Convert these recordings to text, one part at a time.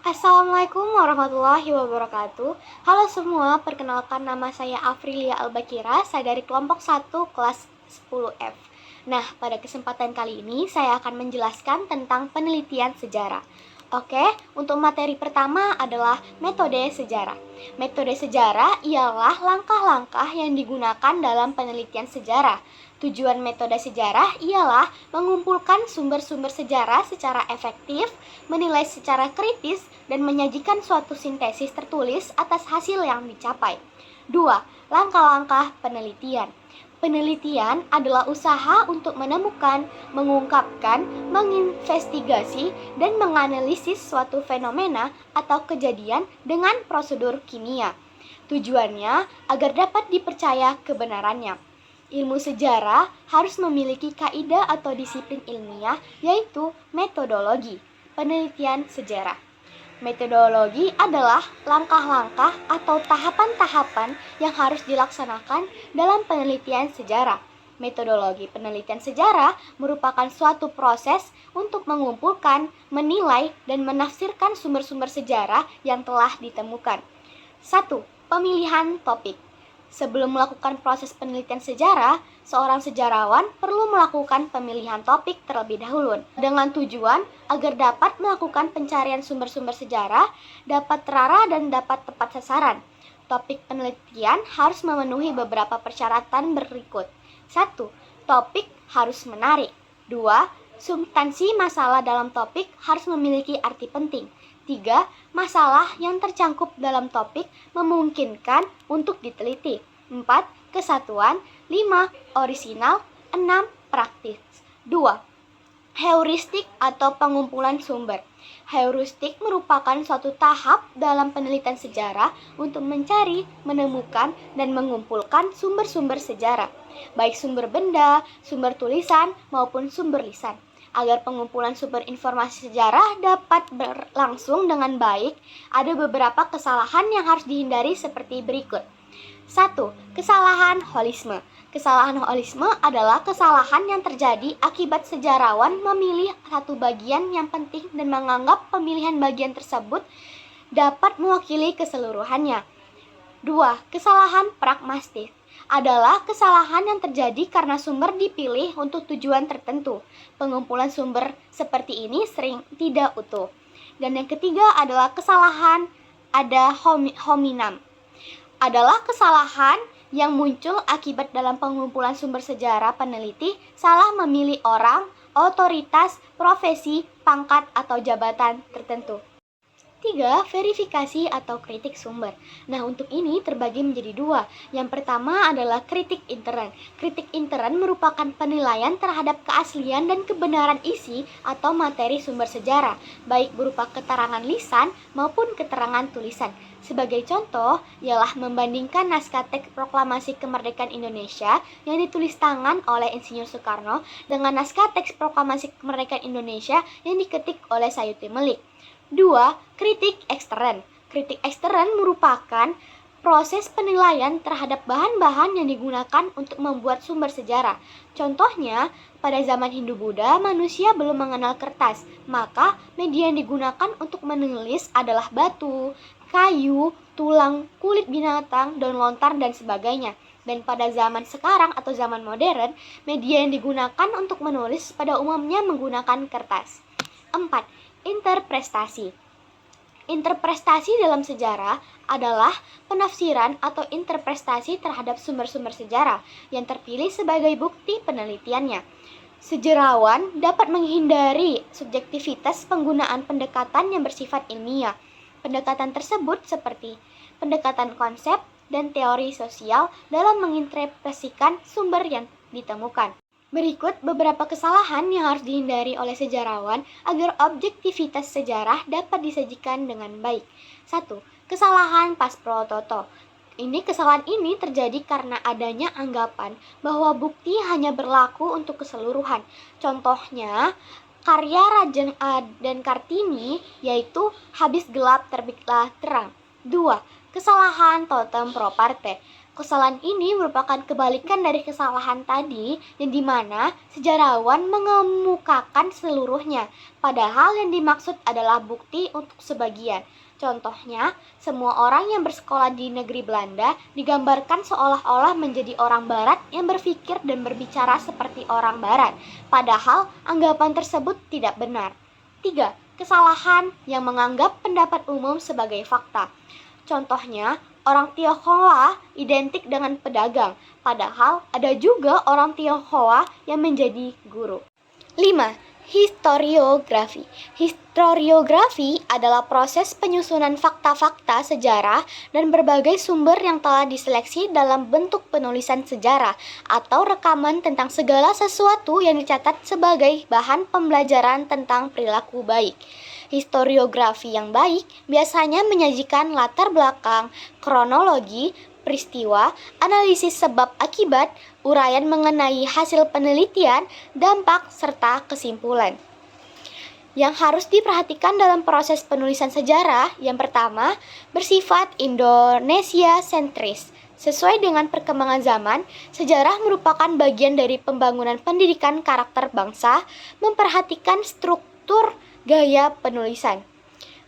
Assalamualaikum warahmatullahi wabarakatuh. Halo semua, perkenalkan nama saya Afrilia Albakira, saya dari kelompok 1 kelas 10F. Nah, pada kesempatan kali ini saya akan menjelaskan tentang penelitian sejarah. Oke, untuk materi pertama adalah metode sejarah. Metode sejarah ialah langkah-langkah yang digunakan dalam penelitian sejarah. Tujuan metode sejarah ialah mengumpulkan sumber-sumber sejarah secara efektif, menilai secara kritis, dan menyajikan suatu sintesis tertulis atas hasil yang dicapai. 2. Langkah-langkah penelitian. Penelitian adalah usaha untuk menemukan, mengungkapkan, menginvestigasi, dan menganalisis suatu fenomena atau kejadian dengan prosedur kimia. Tujuannya agar dapat dipercaya kebenarannya. Ilmu sejarah harus memiliki kaidah atau disiplin ilmiah, yaitu metodologi penelitian sejarah. Metodologi adalah langkah-langkah atau tahapan-tahapan yang harus dilaksanakan dalam penelitian sejarah. Metodologi penelitian sejarah merupakan suatu proses untuk mengumpulkan, menilai, dan menafsirkan sumber-sumber sejarah yang telah ditemukan. 1. Pemilihan topik. Sebelum melakukan proses penelitian sejarah, seorang sejarawan perlu melakukan pemilihan topik terlebih dahulu dengan tujuan agar dapat melakukan pencarian sumber-sumber sejarah, dapat terarah dan dapat tepat sasaran. Topik penelitian harus memenuhi beberapa persyaratan berikut. 1. Topik harus menarik. 2. Substansi masalah dalam topik harus memiliki arti penting. 3. Masalah yang tercangkup dalam topik memungkinkan untuk diteliti. 4. Kesatuan. 5. Orisinal. 6. Praktis. 2. Heuristik atau pengumpulan sumber. Heuristik merupakan suatu tahap dalam penelitian sejarah untuk mencari, menemukan, dan mengumpulkan sumber-sumber sejarah, baik sumber benda, sumber tulisan, maupun sumber lisan. Agar pengumpulan sumber informasi sejarah dapat berlangsung dengan baik, ada beberapa kesalahan yang harus dihindari seperti berikut. 1. Kesalahan holisme. Kesalahan holisme adalah kesalahan yang terjadi akibat sejarawan memilih satu bagian yang penting dan menganggap pemilihan bagian tersebut dapat mewakili keseluruhannya. 2. Kesalahan pragmatis adalah kesalahan yang terjadi karena sumber dipilih untuk tujuan tertentu. Pengumpulan sumber seperti ini sering tidak utuh. Dan yang ketiga adalah kesalahan ad hominem. Adalah kesalahan yang muncul akibat dalam pengumpulan sumber sejarah peneliti salah memilih orang, otoritas, profesi, pangkat, atau jabatan tertentu. 3. Verifikasi atau kritik sumber. Nah, untuk ini terbagi menjadi 2. Yang pertama adalah kritik intern. Kritik intern merupakan penilaian terhadap keaslian dan kebenaran isi atau materi sumber sejarah, baik berupa keterangan lisan maupun keterangan tulisan. Sebagai contoh, ialah membandingkan naskah teks proklamasi kemerdekaan Indonesia yang ditulis tangan oleh Insinyur Soekarno dengan naskah teks proklamasi kemerdekaan Indonesia yang diketik oleh Sayuti Melik. 2. Kritik ekstern. Kritik ekstern merupakan proses penilaian terhadap bahan-bahan yang digunakan untuk membuat sumber sejarah. Contohnya, pada zaman Hindu-Buddha, manusia belum mengenal kertas, maka media yang digunakan untuk menulis adalah batu, kayu, tulang, kulit binatang, daun lontar, dan sebagainya. Dan pada zaman sekarang atau zaman modern, media yang digunakan untuk menulis pada umumnya menggunakan kertas. 4. Interpretasi. Interpretasi dalam sejarah adalah penafsiran atau interpretasi terhadap sumber-sumber sejarah yang terpilih sebagai bukti penelitiannya. Sejarawan dapat menghindari subjektivitas penggunaan pendekatan yang bersifat ilmiah. Pendekatan tersebut seperti pendekatan konsep dan teori sosial dalam menginterpretasikan sumber yang ditemukan. Berikut beberapa kesalahan yang harus dihindari oleh sejarawan agar objektivitas sejarah dapat disajikan dengan baik. 1. Kesalahan pas pro toto. Kesalahan ini terjadi karena adanya anggapan bahwa bukti hanya berlaku untuk keseluruhan. Contohnya, karya Raden dan Kartini yaitu habis gelap terbitlah terang. 2. Kesalahan totem pro parte. Kesalahan ini merupakan kebalikan dari kesalahan tadi, yang dimana sejarawan mengemukakan seluruhnya, padahal yang dimaksud adalah bukti untuk sebagian. Contohnya, semua orang yang bersekolah di negeri Belanda digambarkan seolah-olah menjadi orang Barat yang berpikir dan berbicara seperti orang Barat, padahal anggapan tersebut tidak benar. 3. Kesalahan yang menganggap pendapat umum sebagai fakta. Contohnya, orang Tionghoa identik dengan pedagang, padahal ada juga orang Tionghoa yang menjadi guru. 5. Historiografi. Historiografi adalah proses penyusunan fakta-fakta sejarah dan berbagai sumber yang telah diseleksi dalam bentuk penulisan sejarah atau rekaman tentang segala sesuatu yang dicatat sebagai bahan pembelajaran tentang perilaku baik. Historiografi yang baik biasanya menyajikan latar belakang, kronologi, peristiwa, analisis sebab akibat, uraian mengenai hasil penelitian, dampak, serta kesimpulan. Yang harus diperhatikan dalam proses penulisan sejarah, yang pertama, bersifat Indonesia sentris. Sesuai dengan perkembangan zaman, sejarah merupakan bagian dari pembangunan pendidikan karakter bangsa, memperhatikan struktur gaya penulisan.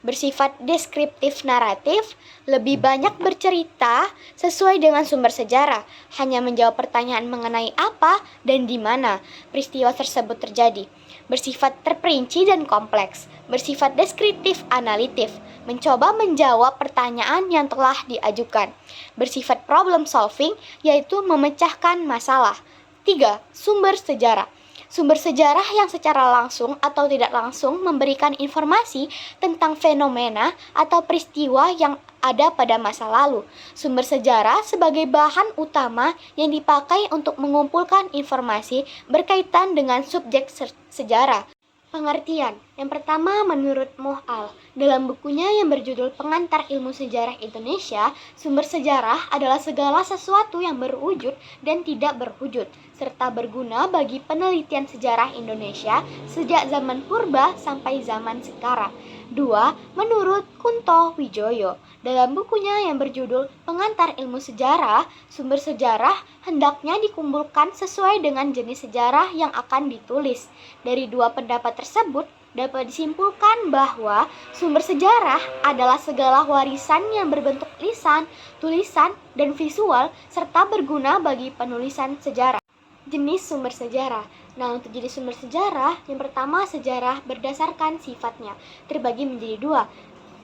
Bersifat deskriptif naratif, lebih banyak bercerita sesuai dengan sumber sejarah, hanya menjawab pertanyaan mengenai apa dan di mana peristiwa tersebut terjadi. Bersifat terperinci dan kompleks, bersifat deskriptif analitif, mencoba menjawab pertanyaan yang telah diajukan. Bersifat problem solving, yaitu memecahkan masalah. 3. Sumber sejarah. Sumber sejarah yang secara langsung atau tidak langsung memberikan informasi tentang fenomena atau peristiwa yang ada pada masa lalu. Sumber sejarah sebagai bahan utama yang dipakai untuk mengumpulkan informasi berkaitan dengan subjek sejarah. Pengertian. Yang pertama, menurut Moh-Al, dalam bukunya yang berjudul Pengantar Ilmu Sejarah Indonesia, sumber sejarah adalah segala sesuatu yang berwujud dan tidak berwujud, serta berguna bagi penelitian sejarah Indonesia sejak zaman purba sampai zaman sekarang. 2. Menurut Kunto Wijoyo, dalam bukunya yang berjudul Pengantar Ilmu Sejarah, sumber sejarah hendaknya dikumpulkan sesuai dengan jenis sejarah yang akan ditulis. Dari dua pendapat tersebut, dapat disimpulkan bahwa sumber sejarah adalah segala warisan yang berbentuk lisan, tulisan, dan visual, serta berguna bagi penulisan sejarah. Jenis sumber sejarah. Nah, untuk jenis sumber sejarah, yang pertama sejarah berdasarkan sifatnya, terbagi menjadi dua.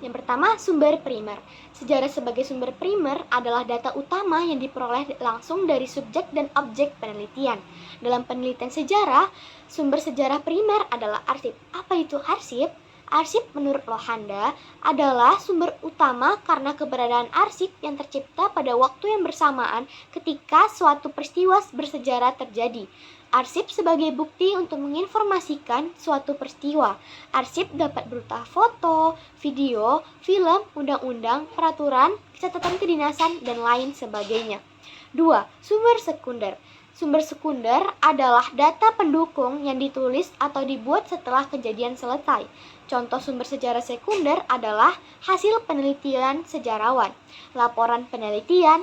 Yang pertama, sumber primer. Sejarah sebagai sumber primer adalah data utama yang diperoleh langsung dari subjek dan objek penelitian. Dalam penelitian sejarah, sumber sejarah primer adalah arsip. Apa itu arsip? Arsip menurut Lohanda adalah sumber utama karena keberadaan arsip yang tercipta pada waktu yang bersamaan ketika suatu peristiwa bersejarah terjadi. Arsip sebagai bukti untuk menginformasikan suatu peristiwa. Arsip dapat berupa foto, video, film, undang-undang, peraturan, catatan kedinasan, dan lain sebagainya. 2. Sumber sekunder. Sumber sekunder adalah data pendukung yang ditulis atau dibuat setelah kejadian selesai. Contoh sumber sejarah sekunder adalah hasil penelitian sejarawan, laporan penelitian,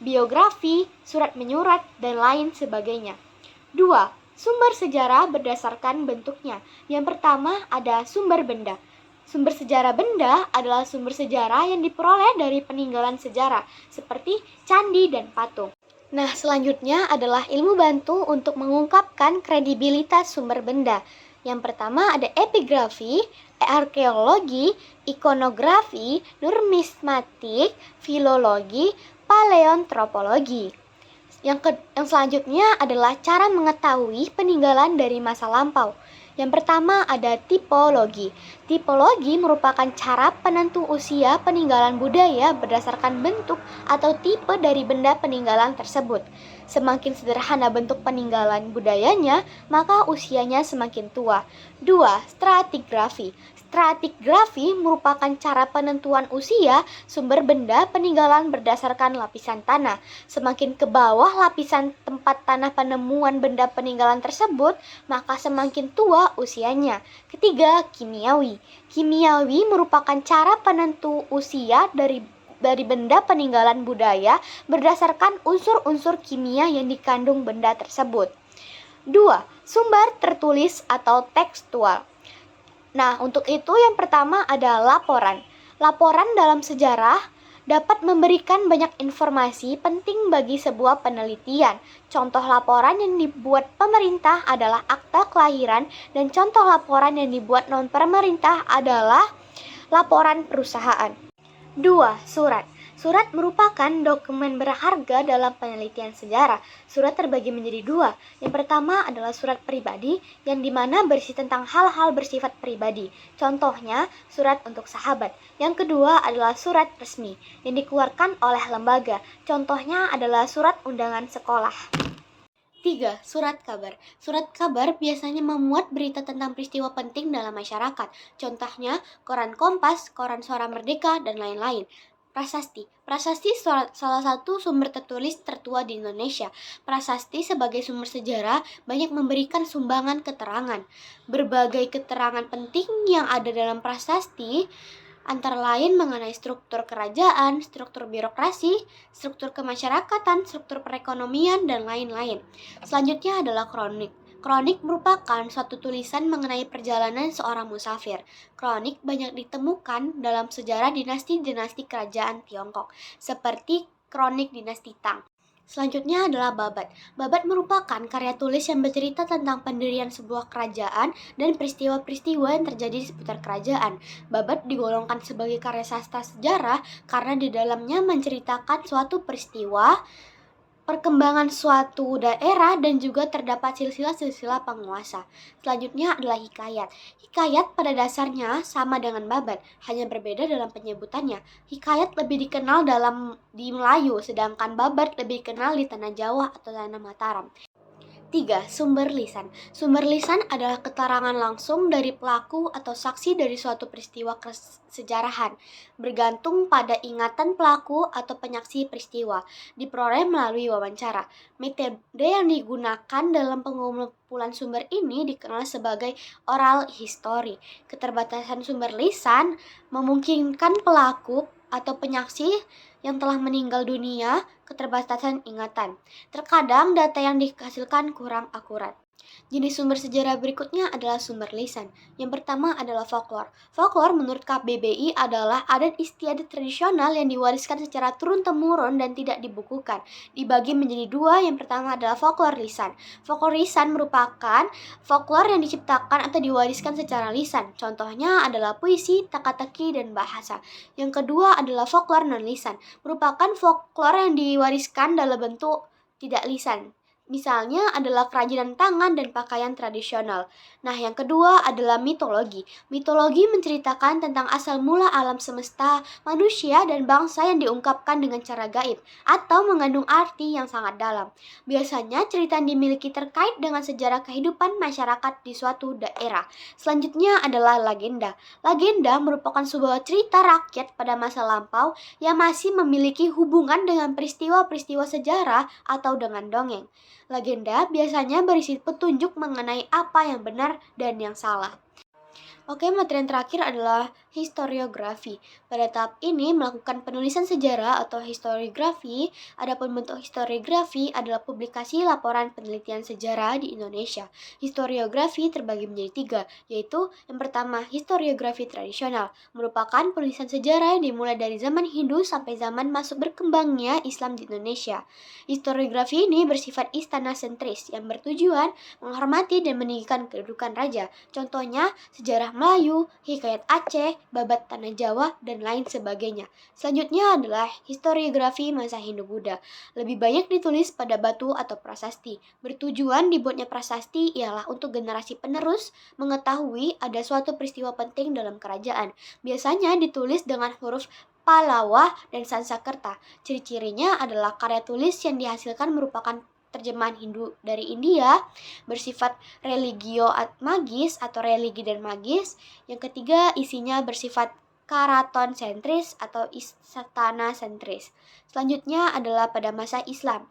biografi, surat menyurat, dan lain sebagainya. 2. Sumber sejarah berdasarkan bentuknya. Yang pertama ada sumber benda. Sumber sejarah benda adalah sumber sejarah yang diperoleh dari peninggalan sejarah, seperti candi dan patung. Nah, selanjutnya adalah ilmu bantu untuk mengungkapkan kredibilitas sumber benda. Yang pertama ada epigrafi, arkeologi, ikonografi, numismatik, filologi, paleontropologi. Yang selanjutnya adalah cara mengetahui peninggalan dari masa lampau. Yang pertama ada tipologi. Tipologi merupakan cara penentu usia peninggalan budaya berdasarkan bentuk atau tipe dari benda peninggalan tersebut. Semakin sederhana bentuk peninggalan budayanya, maka usianya semakin tua. 2. Stratigrafi. Stratigrafi merupakan cara penentuan usia sumber benda peninggalan berdasarkan lapisan tanah. Semakin ke bawah lapisan tempat tanah penemuan benda peninggalan tersebut, maka semakin tua usianya. Ketiga, kimiawi. Kimiawi merupakan cara penentu usia dari dari benda peninggalan budaya berdasarkan unsur-unsur kimia yang dikandung benda tersebut. 2. Sumber tertulis atau tekstual. Nah, untuk itu yang pertama ada laporan. Laporan dalam sejarah dapat memberikan banyak informasi penting bagi sebuah penelitian. Contoh laporan yang dibuat pemerintah adalah akta kelahiran, dan contoh laporan yang dibuat non-pemerintah adalah laporan perusahaan. 2. Surat. Surat merupakan dokumen berharga dalam penelitian sejarah. Surat terbagi menjadi dua. Yang pertama adalah surat pribadi, yang dimana berisi tentang hal-hal bersifat pribadi. Contohnya, surat untuk sahabat. Yang kedua adalah surat resmi, yang dikeluarkan oleh lembaga. Contohnya adalah surat undangan sekolah. 3. Surat kabar. Surat kabar biasanya memuat berita tentang peristiwa penting dalam masyarakat. Contohnya, koran Kompas, koran Suara Merdeka, dan lain-lain. Prasasti. Prasasti salah satu sumber tertulis tertua di Indonesia. Prasasti sebagai sumber sejarah banyak memberikan sumbangan keterangan. Berbagai keterangan penting yang ada dalam prasasti antara lain mengenai struktur kerajaan, struktur birokrasi, struktur kemasyarakatan, struktur perekonomian, dan lain-lain. Selanjutnya adalah kronik. Kronik merupakan suatu tulisan mengenai perjalanan seorang musafir. Kronik banyak ditemukan dalam sejarah dinasti-dinasti kerajaan Tiongkok, seperti kronik dinasti Tang. Selanjutnya adalah babat. Babat merupakan karya tulis yang bercerita tentang pendirian sebuah kerajaan dan peristiwa-peristiwa yang terjadi di seputar kerajaan. Babat digolongkan sebagai karya sastra sejarah karena di dalamnya menceritakan suatu peristiwa, perkembangan suatu daerah, dan juga terdapat silsilah-silsilah penguasa. Selanjutnya adalah hikayat. Hikayat pada dasarnya sama dengan babat, hanya berbeda dalam penyebutannya. Hikayat lebih dikenal di Melayu, sedangkan babat lebih dikenal di tanah Jawa atau tanah Mataram. 3. Sumber lisan. Sumber lisan adalah keterangan langsung dari pelaku atau saksi dari suatu peristiwa kesejarahan, bergantung pada ingatan pelaku atau penyaksi peristiwa, diperoleh melalui wawancara. Metode yang digunakan dalam pengumpulan sumber ini dikenal sebagai oral history. Keterbatasan sumber lisan memungkinkan pelaku atau penyaksi yang telah meninggal dunia keterbatasan ingatan. Terkadang data yang dihasilkan kurang akurat. Jenis sumber sejarah berikutnya adalah sumber lisan. Yang pertama adalah folklore. Folklore menurut KBBI adalah adat istiadat tradisional yang diwariskan secara turun-temurun dan tidak dibukukan. Dibagi menjadi dua, yang pertama adalah folklore lisan. Folklore lisan merupakan folklore yang diciptakan atau diwariskan secara lisan. Contohnya adalah puisi, teka-teki, dan bahasa. Yang kedua adalah folklore non-lisan. Merupakan folklore yang diwariskan dalam bentuk tidak lisan. Misalnya adalah kerajinan tangan dan pakaian tradisional. Nah, yang kedua adalah mitologi. Mitologi menceritakan tentang asal mula alam semesta, manusia, dan bangsa yang diungkapkan dengan cara gaib atau mengandung arti yang sangat dalam. Biasanya cerita yang dimiliki terkait dengan sejarah kehidupan masyarakat di suatu daerah. Selanjutnya adalah legenda. Legenda merupakan sebuah cerita rakyat pada masa lampau yang masih memiliki hubungan dengan peristiwa-peristiwa sejarah atau dengan dongeng. Legenda biasanya berisi petunjuk mengenai apa yang benar dan yang salah. Oke, materi yang terakhir adalah historiografi. Pada tahap ini melakukan penulisan sejarah atau historiografi. Adapun bentuk historiografi adalah publikasi laporan penelitian sejarah di Indonesia. Historiografi terbagi menjadi tiga, yaitu yang pertama historiografi tradisional, merupakan penulisan sejarah yang dimulai dari zaman Hindu sampai zaman masuk berkembangnya Islam di Indonesia. Historiografi ini bersifat istana sentris yang bertujuan menghormati dan meninggikan kedudukan raja. Contohnya sejarah Melayu, hikayat Aceh, babat tanah Jawa, dan lain sebagainya. Selanjutnya adalah historiografi masa Hindu-Buddha. Lebih banyak ditulis pada batu atau prasasti. Bertujuan dibuatnya prasasti ialah untuk generasi penerus mengetahui ada suatu peristiwa penting dalam kerajaan. Biasanya ditulis dengan huruf Palawa dan Sanskerta. Ciri-cirinya adalah karya tulis yang dihasilkan merupakan terjemahan Hindu dari India, bersifat religio magis atau religi dan magis. Yang ketiga, isinya bersifat karaton sentris atau istana sentris. Selanjutnya adalah pada masa Islam.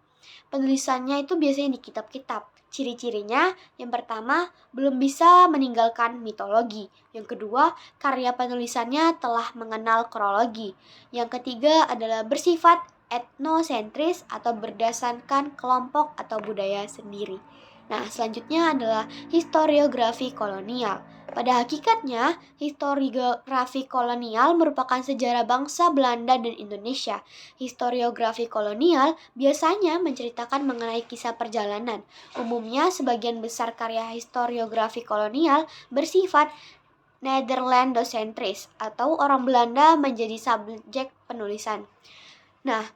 Penulisannya itu biasanya di kitab-kitab. Ciri-cirinya, yang pertama, belum bisa meninggalkan mitologi. Yang kedua, karya penulisannya telah mengenal kronologi. Yang ketiga adalah bersifat etnosentris atau berdasarkan kelompok atau budaya sendiri. Nah, selanjutnya adalah historiografi kolonial. Pada hakikatnya, historiografi kolonial merupakan sejarah bangsa Belanda dan Indonesia. Historiografi kolonial biasanya menceritakan mengenai kisah perjalanan. Umumnya, sebagian besar karya historiografi kolonial bersifat Nederlandocentris atau orang Belanda menjadi subjek penulisan. Nah,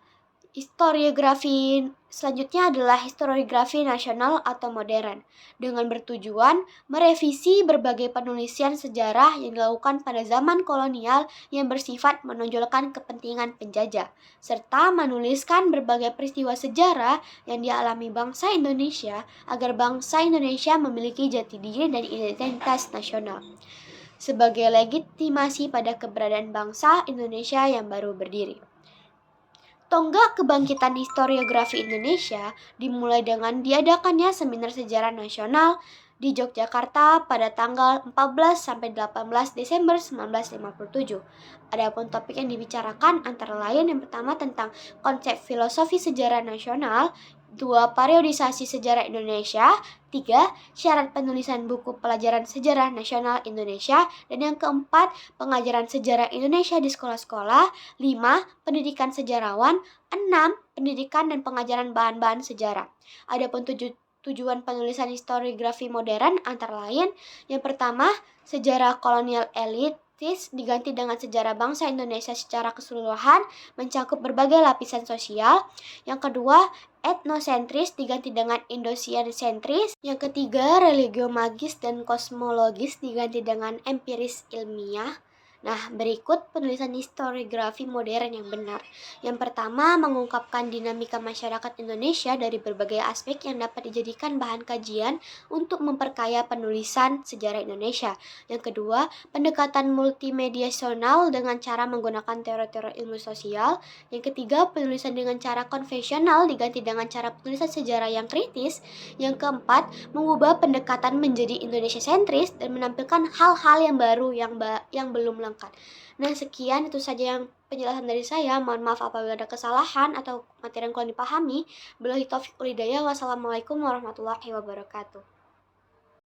historiografi selanjutnya adalah historiografi nasional atau modern, dengan bertujuan merevisi berbagai penulisan sejarah yang dilakukan pada zaman kolonial yang bersifat menonjolkan kepentingan penjajah, serta menuliskan berbagai peristiwa sejarah yang dialami bangsa Indonesia agar bangsa Indonesia memiliki jati diri dan identitas nasional sebagai legitimasi pada keberadaan bangsa Indonesia yang baru berdiri. Tonggak kebangkitan historiografi Indonesia dimulai dengan diadakannya Seminar Sejarah Nasional di Yogyakarta pada tanggal 14 sampai 18 Desember 1957. Adapun topik yang dibicarakan antara lain yang pertama tentang konsep filosofi sejarah nasional, 2. Periodisasi sejarah Indonesia, 3. Syarat penulisan buku pelajaran sejarah nasional Indonesia, dan yang keempat, pengajaran sejarah Indonesia di sekolah-sekolah, 5. Pendidikan sejarawan, 6. Pendidikan dan pengajaran bahan-bahan sejarah. Adapun tujuan penulisan historiografi modern antara lain, yang pertama, sejarah kolonial elitis diganti dengan sejarah bangsa Indonesia secara keseluruhan, mencakup berbagai lapisan sosial. Yang kedua, etnosentris diganti dengan indosiasentris. Yang ketiga, religiomagis dan kosmologis diganti dengan empiris ilmiah. Nah, berikut penulisan historiografi modern yang benar. Yang pertama, mengungkapkan dinamika masyarakat Indonesia dari berbagai aspek yang dapat dijadikan bahan kajian untuk memperkaya penulisan sejarah Indonesia. Yang kedua, pendekatan multimediasional dengan cara menggunakan teori-teori ilmu sosial. Yang ketiga, penulisan dengan cara konvensional diganti dengan cara penulisan sejarah yang kritis. Yang keempat, mengubah pendekatan menjadi Indonesia sentris dan menampilkan hal-hal yang baru yang belum lengkap. Nah, sekian itu saja yang penjelasan dari saya. Mohon maaf apabila ada kesalahan atau materi yang kurang dipahami. Billahi taufiq wal hidayah. Wassalamualaikum warahmatullahi wabarakatuh.